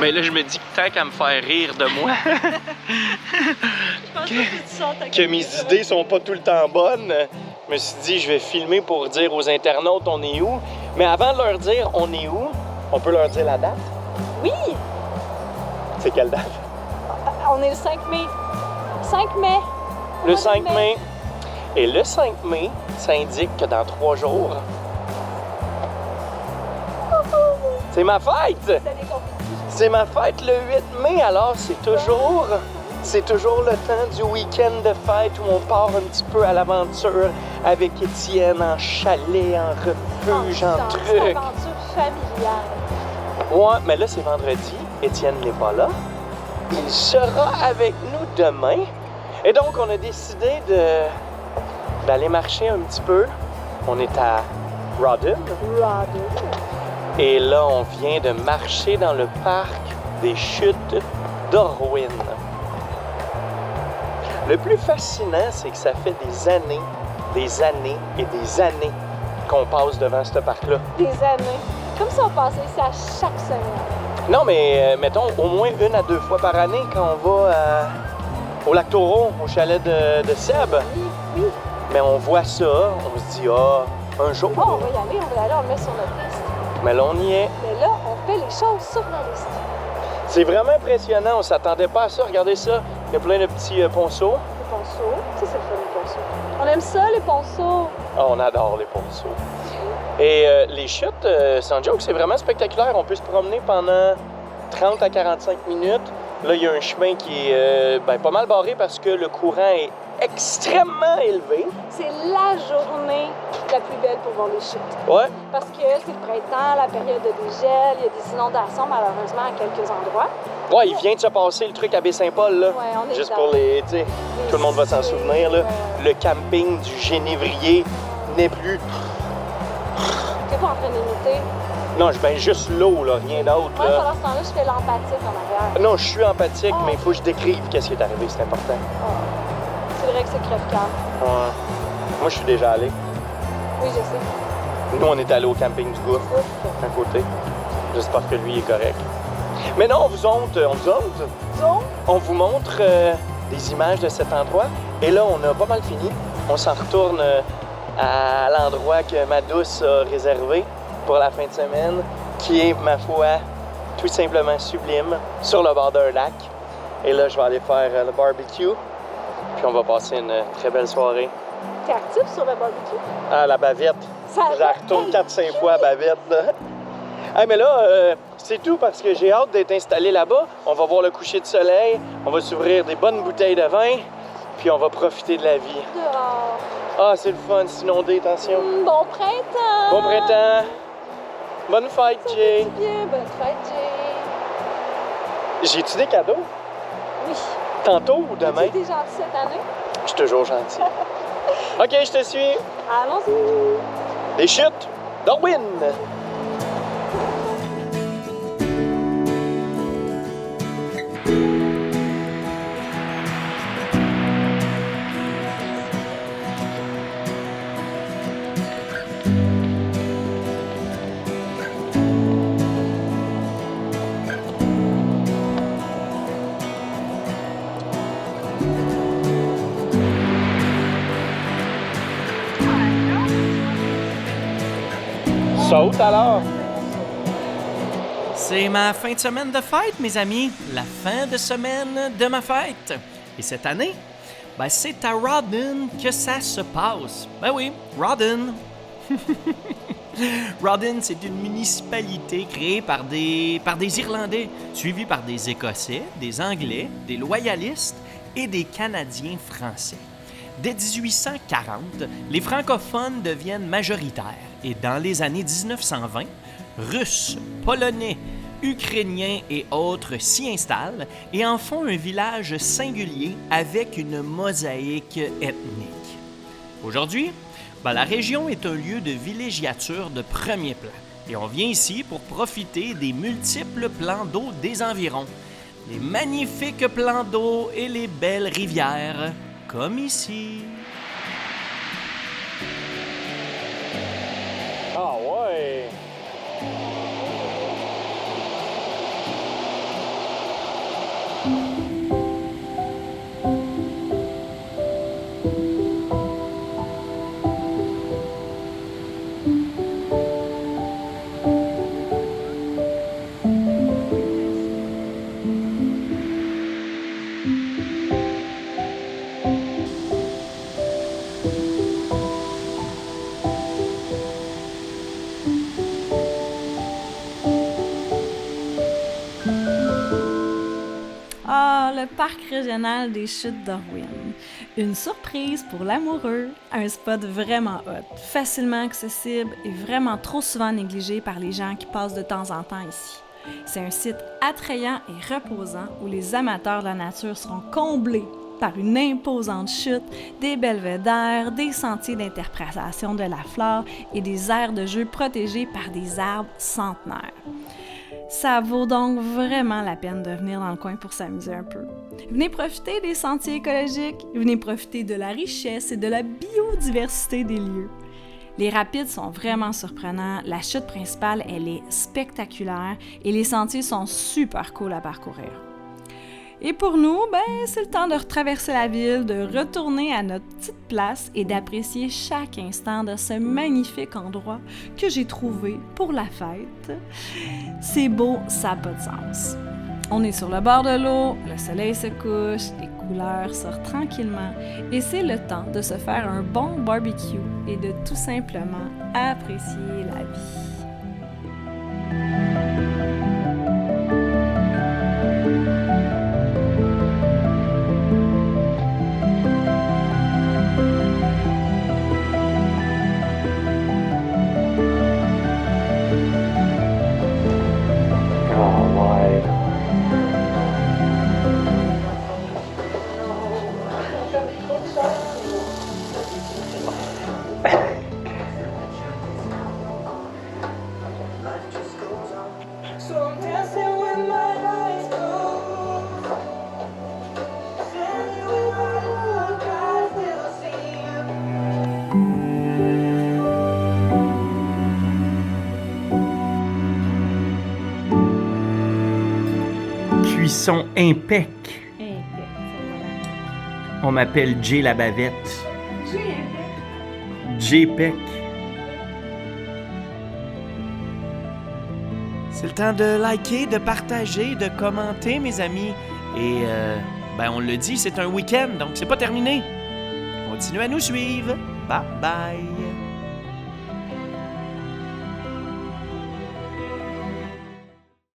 Mais là, je me dis que tant qu'à me faire rire de moi, que mes idées sont pas tout le temps bonnes, je me suis dit, je vais filmer pour dire aux internautes on est où. Mais avant de leur dire on est où, on peut leur dire la date. Oui! C'est quelle date? On est le 5 mai. 5 mai. Le 5 mai. Et le 5 mai, ça indique que dans 3 jours, c'est ma fête! C'est ma fête le 8 mai, alors c'est toujours le temps du week-end de fête où on part un petit peu à l'aventure avec Étienne en chalet, en refuge, en truc. C'est une aventure familiale. Ouais, mais là c'est vendredi, Étienne n'est pas là. Il sera avec nous demain. Et donc on a décidé d'aller marcher un petit peu. On est à Rawdon. Et là, on vient de marcher dans le parc des chutes d'Orwin. Le plus fascinant, c'est que ça fait des années et des années qu'on passe devant ce parc-là. Des années. Comme si on passait ici à chaque semaine. Non, mais mettons au moins 1 à 2 fois par année quand on va au lac Taureau, au chalet de Seb. Oui. Mais on voit ça, on se dit, un jour. Oh, on va y aller, on le met sur notre liste. Mais là, on y est. Mais là, on fait les choses sur la liste. C'est vraiment impressionnant, on s'attendait pas à ça. Regardez ça, il y a plein de petits ponceaux. Les ponceaux, ça c'est le fun, les ponceaux. On aime ça, les ponceaux. Ah, on adore les ponceaux. Et les chutes, sans joke, c'est vraiment spectaculaire. On peut se promener pendant 30 à 45 minutes. Là, il y a un chemin qui est pas mal barré parce que le courant est extrêmement élevé. C'est la journée la plus belle pour voir les chutes. Ouais. Parce que c'est le printemps, la période de dégel, il y a des inondations malheureusement à quelques endroits. Ouais, il vient de se passer le truc à Baie-Saint-Paul, là. Ouais, on est juste dans pour les, tu sais, tout le monde va s'en souvenir, là. Le camping du Génévrier n'est plus... T'es pas en train d'imiter? Non, je mets juste l'eau, là, rien d'autre, Moi, là. pendant ce temps-là, je fais l'empathique en arrière. Non, je suis empathique, Oh. mais il faut que je décrive qu'est-ce qui est arrivé, c'est important. C'est vrai que c'est crève-cœur. Ouais. Moi, je suis déjà allé. Oui, je sais. Nous, on est allé au camping du Gouffre, à côté. J'espère que lui est correct. Mais non, on vous montre des images de cet endroit. Et là, on a pas mal fini. On s'en retourne à l'endroit que ma douce a réservé pour la fin de semaine, qui est, ma foi, tout simplement sublime, sur le bord d'un lac. Et là, je vais aller faire le barbecue. Puis on va passer une très belle soirée. T'es actif sur le barbecue? Ah, la bavette. Ça Je la retourne 4-5 fois à bavette, là. Ah, mais là, c'est tout parce que j'ai hâte d'être installé là-bas. On va voir le coucher de soleil, on va s'ouvrir des bonnes bouteilles de vin, puis on va profiter de la vie. Dehors. Ah, c'est le fun, c'est inondé, attention. Bon printemps! Bon printemps! Bonne fête, Ça Jay! fait du bien, bonne fête, Jay! J'ai-tu des cadeaux? Oui. Tantôt ou demain? Tu es gentil cette année? Je suis toujours gentil. OK, je te suis. Allons-y! Des chutes d'Orwin! Saute alors! C'est ma fin de semaine de fête, mes amis. La fin de semaine de ma fête. Et cette année, c'est à Rawdon que ça se passe. Ben oui, Rawdon. Rawdon, c'est une municipalité créée par des Irlandais, suivie par des Écossais, des Anglais, des loyalistes et des Canadiens français. Dès 1840, les francophones deviennent majoritaires et dans les années 1920, Russes, Polonais, Ukrainiens et autres s'y installent et en font un village singulier avec une mosaïque ethnique. Aujourd'hui, la région est un lieu de villégiature de premier plan et on vient ici pour profiter des multiples plans d'eau des environs, les magnifiques plans d'eau et les belles rivières, comme ici. Ah ouais! alors le parc régional des Chutes d'Orwin. Une surprise pour l'amoureux, un spot vraiment hot, facilement accessible et vraiment trop souvent négligé par les gens qui passent de temps en temps ici. C'est un site attrayant et reposant où les amateurs de la nature seront comblés par une imposante chute, des belvédères, des sentiers d'interprétation de la flore et des aires de jeu protégées par des arbres centenaires. Ça vaut donc vraiment la peine de venir dans le coin pour s'amuser un peu. Venez profiter des sentiers écologiques, venez profiter de la richesse et de la biodiversité des lieux. Les rapides sont vraiment surprenants, la chute principale, elle est spectaculaire et les sentiers sont super cool à parcourir. Et pour nous, c'est le temps de retraverser la ville, de retourner à notre petite place et d'apprécier chaque instant de ce magnifique endroit que j'ai trouvé pour la fête. C'est beau, ça n'a pas de sens. On est sur le bord de l'eau, le soleil se couche, les couleurs sortent tranquillement et c'est le temps de se faire un bon barbecue et de tout simplement apprécier la vie. Cuisson impec. On m'appelle Jay la bavette. Jay Peck. C'est le temps de liker, de partager, de commenter, mes amis. Et, on le dit, c'est un week-end, donc c'est pas terminé. Continuez à nous suivre. Bye bye.